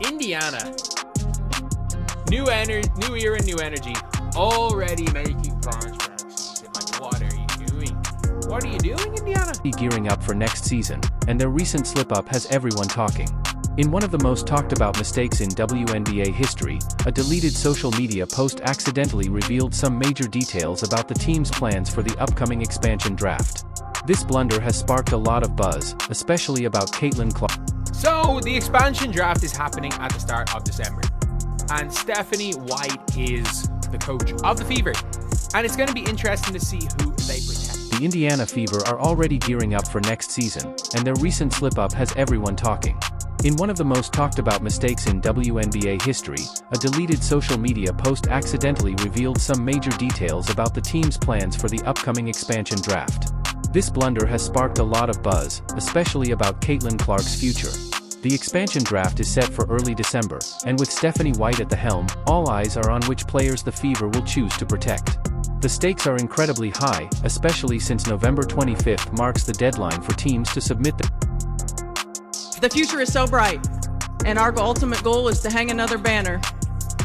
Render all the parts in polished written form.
Indiana. New era, new energy. Already making plans for next season. Like, what are you doing? What are you doing, Indiana? Gearing up for next season, and their recent slip-up has everyone talking. In one of the most talked-about mistakes in WNBA history, a deleted social media post accidentally revealed some major details about the team's plans for the upcoming expansion draft. This blunder has sparked a lot of buzz, especially about Caitlin Clark. So, the expansion draft is happening at the start of December, and Stephanie White is the coach of the Fever, and it's going to be interesting to see who they protect. The Indiana Fever are already gearing up for next season, and their recent slip-up has everyone talking. In one of the most talked-about mistakes in WNBA history, a deleted social media post accidentally revealed some major details about the team's plans for the upcoming expansion draft. This blunder has sparked a lot of buzz, especially about Caitlin Clark's future. The expansion draft is set for early December, and with Stephanie White at the helm, all eyes are on which players the Fever will choose to protect. The stakes are incredibly high, especially since November 25th marks the deadline for teams to submit their. The future is so bright, and our ultimate goal is to hang another banner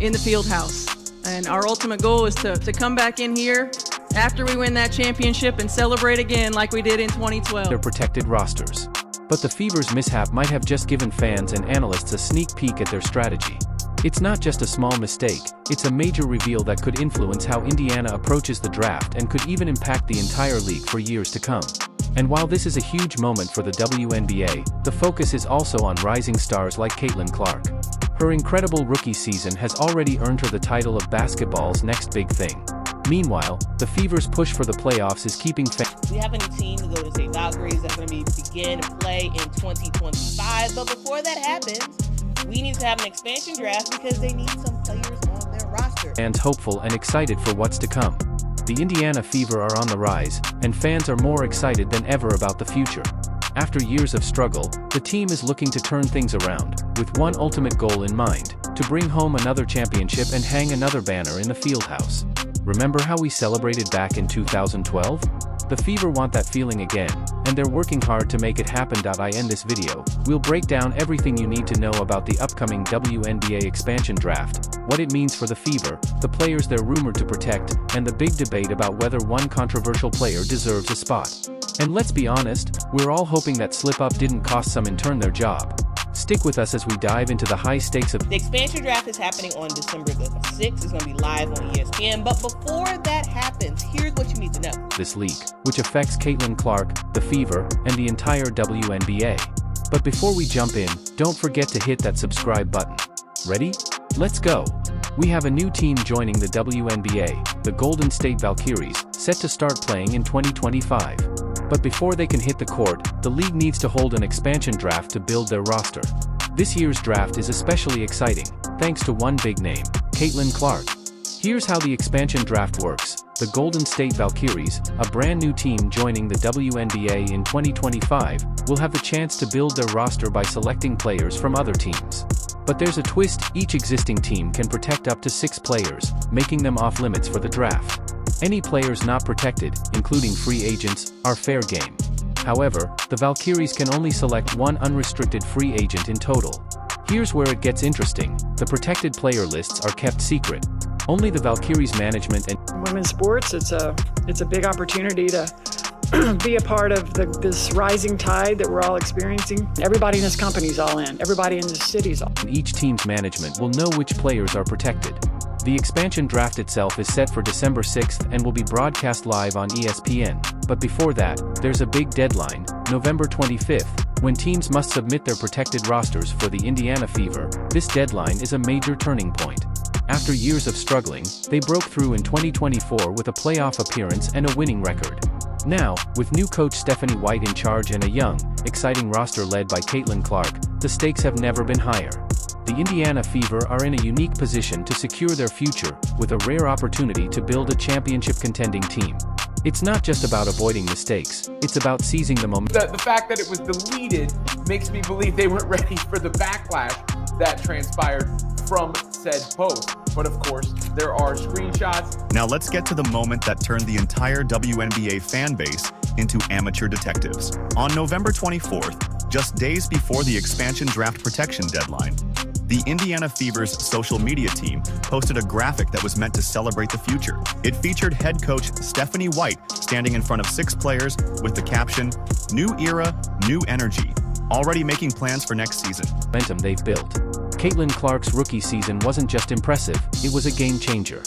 in the field house. And our ultimate goal is to come back in here after we win that championship and celebrate again like we did in 2012. Their protected rosters. But the Fever's mishap might have just given fans and analysts a sneak peek at their strategy. It's not just a small mistake, it's a major reveal that could influence how Indiana approaches the draft and could even impact the entire league for years to come. And while this is a huge moment for the WNBA, the focus is also on rising stars like Caitlin Clark. Her incredible rookie season has already earned her the title of basketball's next big thing. Meanwhile, the Fever's push for the playoffs is keeping fans. We have a new team to go to say Valkyries that's going to begin to play in 2025, but before that happens, we need to have an expansion draft because they need some players on their roster. Fans hopeful and excited for what's to come. The Indiana Fever are on the rise, and fans are more excited than ever about the future. After years of struggle, the team is looking to turn things around, with one ultimate goal in mind: to bring home another championship and hang another banner in the fieldhouse. Remember how we celebrated back in 2012? The Fever want that feeling again, and they're working hard to make it happen. I end this video, we'll break down everything you need to know about the upcoming WNBA expansion draft, what it means for the Fever, the players they're rumored to protect, and the big debate about whether one controversial player deserves a spot. And let's be honest, we're all hoping that slip-up didn't cost some intern their job. Stick with us as we dive into the high stakes of the expansion draft is happening on December the 6th. It's going to be live on ESPN. But before that happens, here's what you need to know. This league, which affects Caitlin Clark, the Fever, and the entire WNBA. But before we jump in, don't forget to hit that subscribe button. Ready? Let's go! We have a new team joining the WNBA, the Golden State Valkyries, set to start playing in 2025. But before they can hit the court, the league needs to hold an expansion draft to build their roster. This year's draft is especially exciting, thanks to one big name, Caitlin Clark. Here's how the expansion draft works. The Golden State Valkyries, a brand new team joining the WNBA in 2025, will have the chance to build their roster by selecting players from other teams. But there's a twist: each existing team can protect up to 6 players, making them off-limits for the draft. Any players not protected, including free agents, are fair game. However, the Valkyries can only select one unrestricted free agent in total. Here's where it gets interesting: the protected player lists are kept secret. Only the Valkyries management and women's sports, it's a big opportunity to be a part of this rising tide that we're all experiencing. Everybody in this company's all in. Everybody in this city's all in. Each team's management will know which players are protected. The expansion draft itself is set for December 6th and will be broadcast live on ESPN. But before that, there's a big deadline, November 25th, when teams must submit their protected rosters for the Indiana Fever. This deadline is a major turning point. After years of struggling, they broke through in 2024 with a playoff appearance and a winning record. Now, with new coach Stephanie White in charge and a young, exciting roster led by Caitlin Clark, the stakes have never been higher. The Indiana Fever are in a unique position to secure their future, with a rare opportunity to build a championship-contending team. It's not just about avoiding mistakes, it's about seizing the moment. The fact that it was deleted makes me believe they weren't ready for the backlash that transpired from said post. But of course, there are screenshots. Now let's get to the moment that turned the entire WNBA fan base into amateur detectives. On November 24th, just days before the expansion draft protection deadline, the Indiana Fever's social media team posted a graphic that was meant to celebrate the future. It featured head coach Stephanie White standing in front of 6 players with the caption, "New era, new energy," already making plans for next season. Momentum they've built. Caitlin Clark's rookie season wasn't just impressive, it was a game changer.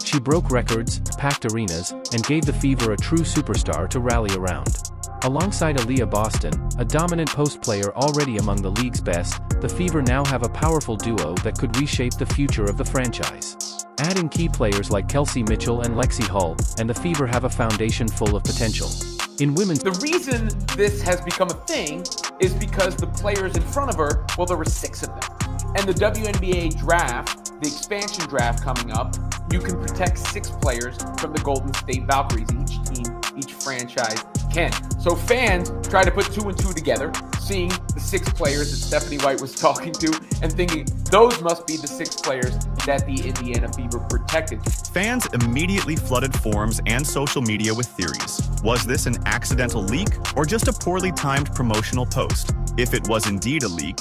She broke records, packed arenas, and gave the Fever a true superstar to rally around. Alongside Aaliyah Boston, a dominant post player already among the league's best, the Fever now have a powerful duo that could reshape the future of the franchise. Add in key players like Kelsey Mitchell and Lexi Hull, and the Fever have a foundation full of potential. In women's, The reason this has become a thing is because the players in front of her, well, there were 6 of them. And the WNBA draft, the expansion draft coming up, you can protect 6 players from the Golden State Valkyries. Each team, each franchise can. So fans try to put 2 and 2 together, seeing the 6 players that Stephanie White was talking to and thinking those must be the 6 players that the Indiana Fever protected. Fans immediately flooded forums and social media with theories. Was this an accidental leak or just a poorly timed promotional post? If it was indeed a leak,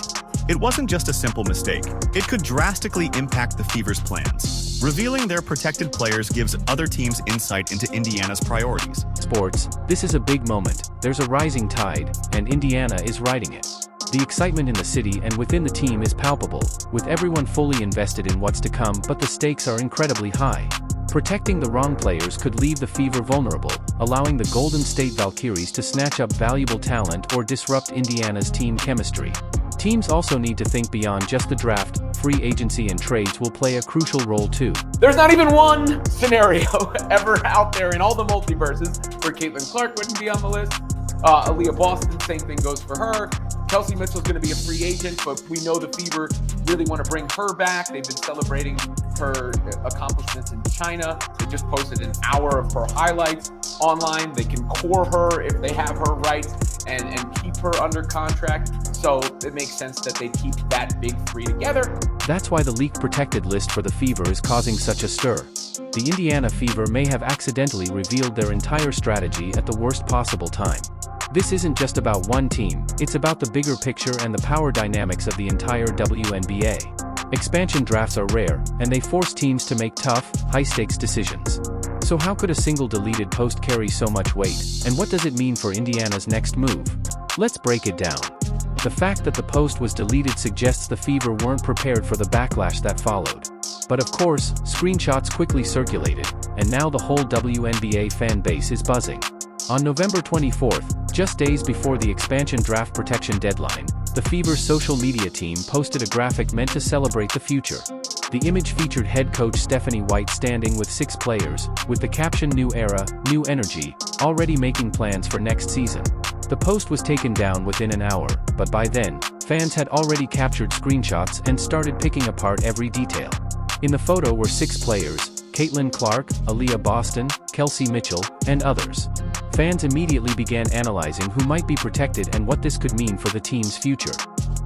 it wasn't just a simple mistake. It could drastically impact the Fever's plans. Revealing their protected players gives other teams insight into Indiana's priorities. sports, this is a big moment. There's a rising tide, and Indiana is riding it. The excitement in the city and within the team is palpable, with everyone fully invested in what's to come, but the stakes are incredibly high. Protecting the wrong players could leave the Fever vulnerable, allowing the Golden State Valkyries to snatch up valuable talent or disrupt Indiana's team chemistry. Teams also need to think beyond just the draft. Free agency and trades will play a crucial role too. There's not even one scenario ever out there in all the multiverses where Caitlin Clark wouldn't be on the list. Aaliyah Boston, same thing goes for her. Kelsey Mitchell's going to be a free agent, but we know the Fever really want to bring her back. They've been celebrating her accomplishments in China. They just posted an hour of her highlights online. They can core her if they have her rights and keep her under contract. So it makes sense that they keep that big 3 together. That's why the leak protected list for the Fever is causing such a stir. The Indiana Fever may have accidentally revealed their entire strategy at the worst possible time. This isn't just about one team, it's about the bigger picture and the power dynamics of the entire WNBA. Expansion drafts are rare, and they force teams to make tough, high-stakes decisions. So how could a single deleted post carry so much weight, and what does it mean for Indiana's next move? Let's break it down. The fact that the post was deleted suggests the Fever weren't prepared for the backlash that followed. But of course, screenshots quickly circulated, and now the whole WNBA fan base is buzzing. On November 24th, just days before the expansion draft protection deadline, the Fever's social media team posted a graphic meant to celebrate the future. The image featured head coach Stephanie White standing with 6 players, with the caption "New era, new energy," already making plans for next season. The post was taken down within an hour, but by then, fans had already captured screenshots and started picking apart every detail. In the photo were 6 players: Caitlin Clark, Aaliyah Boston, Kelsey Mitchell, and others. Fans immediately began analyzing who might be protected and what this could mean for the team's future.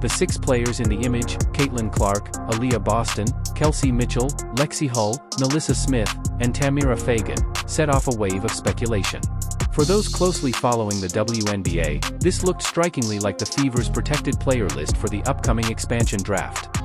The 6 players in the image, Caitlin Clark, Aaliyah Boston, Kelsey Mitchell, Lexi Hull, Melissa Smith, and Tamira Fagan, set off a wave of speculation. For those closely following the WNBA, this looked strikingly like the Fever's protected player list for the upcoming expansion draft.